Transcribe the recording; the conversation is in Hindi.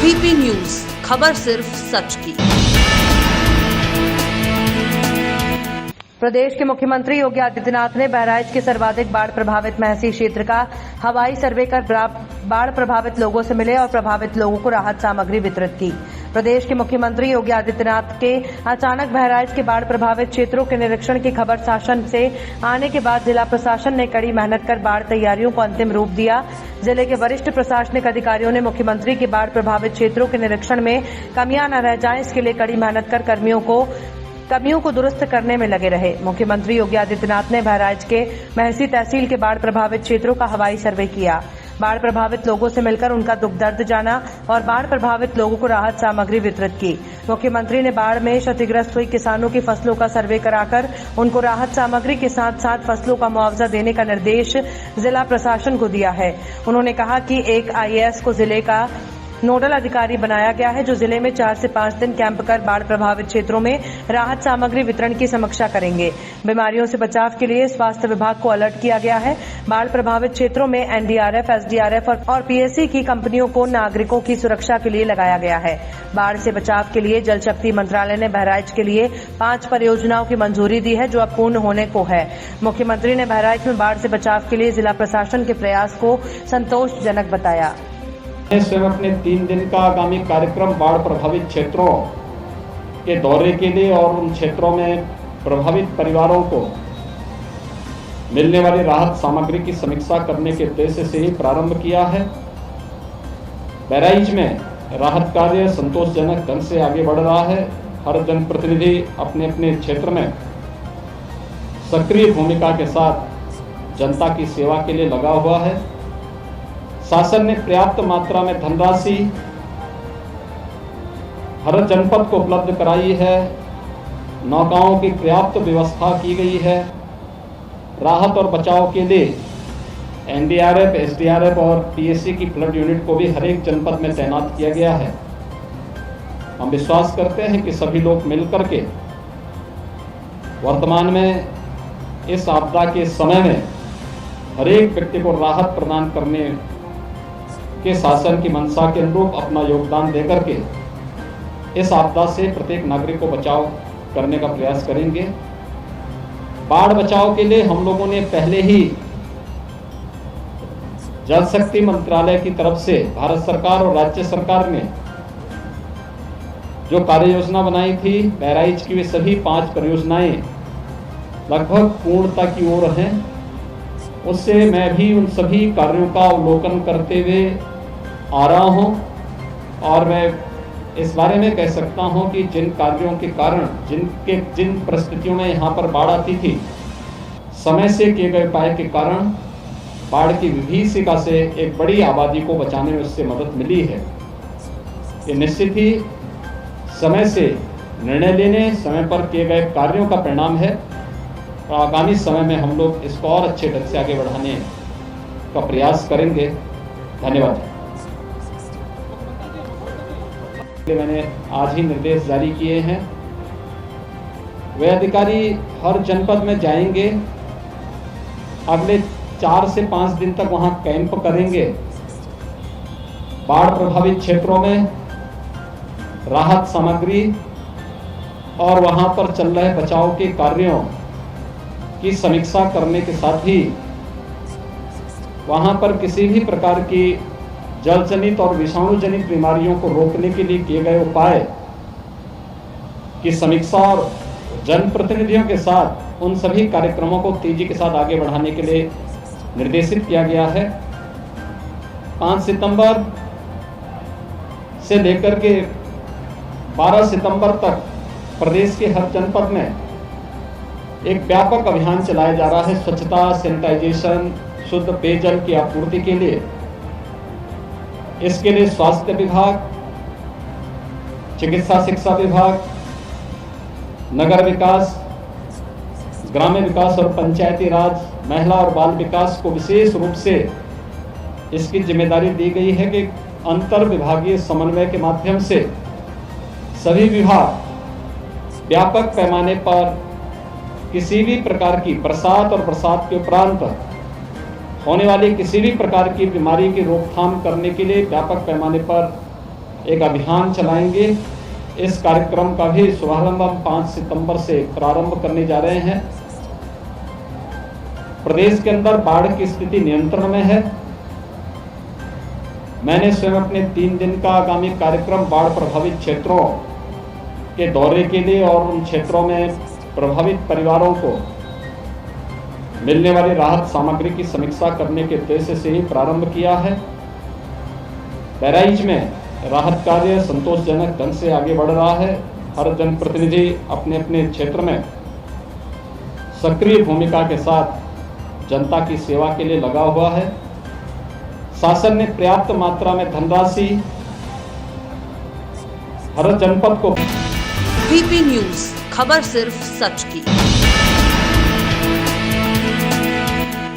एबीपी न्यूज, खबर सिर्फ सच की। प्रदेश के मुख्यमंत्री योगी आदित्यनाथ ने बहराइच के सर्वाधिक बाढ़ प्रभावित महसी क्षेत्र का हवाई सर्वे कर बाढ़ प्रभावित लोगों से मिले और प्रभावित लोगों को राहत सामग्री वितरित की। प्रदेश के मुख्यमंत्री योगी आदित्यनाथ के अचानक बहराइच के बाढ़ प्रभावित क्षेत्रों के निरीक्षण की खबर शासन से आने के बाद जिला प्रशासन ने कड़ी मेहनत कर बाढ़ तैयारियों को अंतिम रूप दिया। जिले के वरिष्ठ प्रशासनिक अधिकारियों ने मुख्यमंत्री के बाढ़ प्रभावित क्षेत्रों के निरीक्षण में कमियां न रह जाएं, इसके लिए कड़ी मेहनत कर कमियों को दुरुस्त करने में लगे रहे। मुख्यमंत्री योगी आदित्यनाथ ने बहराइच के महसी तहसील के बाढ़ प्रभावित क्षेत्रों का हवाई सर्वे किया। बाढ़ प्रभावित लोगों से मिलकर उनका दुख दर्द जाना और बाढ़ प्रभावित लोगों को राहत सामग्री वितरित की। मुख्यमंत्री ने बाढ़ में क्षतिग्रस्त हुई किसानों की फसलों का सर्वे कराकर उनको राहत सामग्री के साथ साथ फसलों का मुआवजा देने का निर्देश जिला प्रशासन को दिया है। उन्होंने कहा कि एक आईएएस को जिले का नोडल अधिकारी बनाया गया है, जो जिले में 4 से 5 दिन कैंप कर बाढ़ प्रभावित क्षेत्रों में राहत सामग्री वितरण की समीक्षा करेंगे। बीमारियों से बचाव के लिए स्वास्थ्य विभाग को अलर्ट किया गया है। बाढ़ प्रभावित क्षेत्रों में एनडीआरएफ, एसडीआरएफ और पीएससी की कंपनियों को नागरिकों की सुरक्षा के लिए लगाया गया है। बाढ़ से बचाव के लिए जल शक्ति मंत्रालय ने बहराइच के लिए 5 परियोजनाओं की मंजूरी दी है, जो अब पूर्ण होने को है। मुख्यमंत्री ने बहराइच में बाढ़ से बचाव के लिए जिला प्रशासन के प्रयास को संतोषजनक बताया। स्वयं अपने 3 दिन का आगामी कार्यक्रम बाढ़ प्रभावित क्षेत्रों के दौरे के लिए और उन क्षेत्रों में प्रभावित परिवारों को मिलने वाली राहत सामग्री की समीक्षा करने के उद्देश्य से ही प्रारंभ किया है। बहराइच में राहत कार्य संतोषजनक ढंग से आगे बढ़ रहा है। हर जनप्रतिनिधि अपने अपने क्षेत्र में सक्रिय भूमिका के साथ जनता की सेवा के लिए लगा हुआ है। शासन ने पर्याप्त मात्रा में धनराशि हर जनपद को उपलब्ध कराई है। नौकाओं की पर्याप्त व्यवस्था की गई है। राहत और बचाव के लिए एनडीआरएफ, एसडीआरएफ और पीएससी की फ्लड यूनिट को भी हर एक जनपद में तैनात किया गया है। हम विश्वास करते हैं कि सभी लोग मिलकर के वर्तमान में इस आपदा के समय में हर एक व्यक्ति को राहत प्रदान करने के शासन की मंशा के अनुरूप अपना योगदान देकर के इस आपदा से प्रत्येक नागरिक को बचाव करने का प्रयास करेंगे। बाढ़ बचाव के लिए हम लोगों ने पहले ही जल शक्ति मंत्रालय की तरफ से भारत सरकार और राज्य सरकार ने जो कार्य योजना बनाई थी, बहराइच की वे सभी 5 परियोजनाएं लगभग पूर्णता की ओर हैं। उससे मैं भी उन सभी कार्यों का अवलोकन करते हुए आ रहा हूं और मैं इस बारे में कह सकता हूं कि जिन कार्यों के कारण जिन परिस्थितियों में यहाँ पर बाढ़ आती थी, समय से किए गए उपाय के कारण बाढ़ की विभीषिका से एक बड़ी आबादी को बचाने में उससे मदद मिली है। ये निश्चित ही समय से निर्णय लेने, समय पर किए गए कार्यों का परिणाम है और आगामी समय में हम लोग इसको और अच्छे ढंग से आगे बढ़ाने का प्रयास करेंगे। धन्यवाद। मैंने आज ही निर्देश जारी किए हैं। वे अधिकारी हर जनपद में जाएंगे, अगले 4 से 5 दिन तक वहां कैंप करेंगे। बाढ़ प्रभावित क्षेत्रों में राहत सामग्री और वहां पर चल रहे बचाव के कार्यों की समीक्षा करने के साथ ही वहां पर किसी भी प्रकार की जल जनित और विषाणु जनित बीमारियों को रोकने के लिए किए गए उपाय की समीक्षा और जनप्रतिनिधियों के साथ उन सभी कार्यक्रमों को तेजी के साथ आगे बढ़ाने के लिए निर्देशित किया गया है। 5 सितंबर से लेकर के 12 सितंबर तक प्रदेश के हर जनपद में एक व्यापक अभियान चलाया जा रहा है। स्वच्छता, सैनिटाइजेशन, शुद्ध पेयजल की आपूर्ति के लिए इसके लिए स्वास्थ्य विभाग, चिकित्सा शिक्षा विभाग, नगर विकास, ग्रामीण विकास और पंचायती राज, महिला और बाल विकास को विशेष रूप से इसकी जिम्मेदारी दी गई है कि अंतर विभागीय समन्वय के माध्यम से सभी विभाग व्यापक पैमाने पर किसी भी प्रकार की बरसात और बरसात के उपरांत होने वाली किसी भी प्रकार की बीमारी की रोकथाम करने के लिए व्यापक पैमाने पर एक अभियान चलाएंगे। इस कार्यक्रम का भी शुभारंभ हम 5 सितंबर से प्रारंभ करने जा रहे हैं। प्रदेश के अंदर बाढ़ की स्थिति नियंत्रण में है। मैंने स्वयं अपने 3 दिन का आगामी कार्यक्रम बाढ़ प्रभावित क्षेत्रों के दौरे के लिए और उन क्षेत्रों में प्रभावित परिवारों को मिलने वाली राहत सामग्री की समीक्षा करने के उद्देश्य से ही प्रारंभ किया है। बहराइच में राहत कार्य संतोषजनक ढंग से आगे बढ़ रहा है। हर जनप्रतिनिधि अपने अपने क्षेत्र में सक्रिय भूमिका के साथ जनता की सेवा के लिए लगा हुआ है। शासन ने पर्याप्त मात्रा में धनराशि हर जनपद को। वीपी न्यूज, खबर सिर्फ सच की।